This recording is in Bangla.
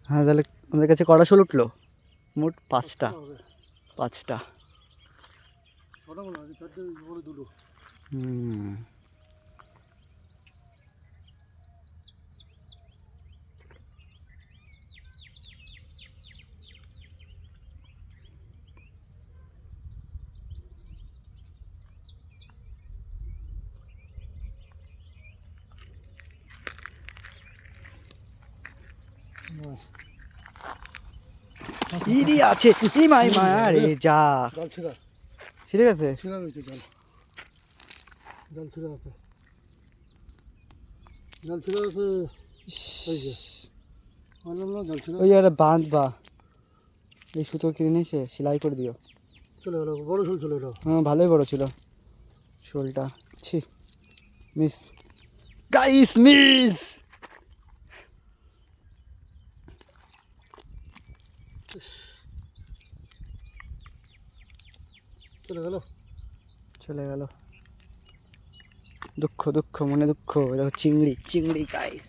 হ্যাঁ, তাহলে আমাদের কাছে কটা শোল উঠলো? মোট 5টা। 5টা। হুম। ইরি আছে, ই মাই মা রে যা। ছিঁড়ে গেছে? ওই একটা বাঁধ বা এই সুতো কিনে নিয়ে এসে সেলাই করে দিও। চলে গেল, বড় শোল চলে গেল। হ্যাঁ, ভালোই বড় ছিল শোলটা। ছি, মিস গাইস, মিস। চলে গেল। চলে গেল। দুঃখ দুঃখ, মনে দুঃখ। দেখো চিংড়ি, চিংড়ি গাইস।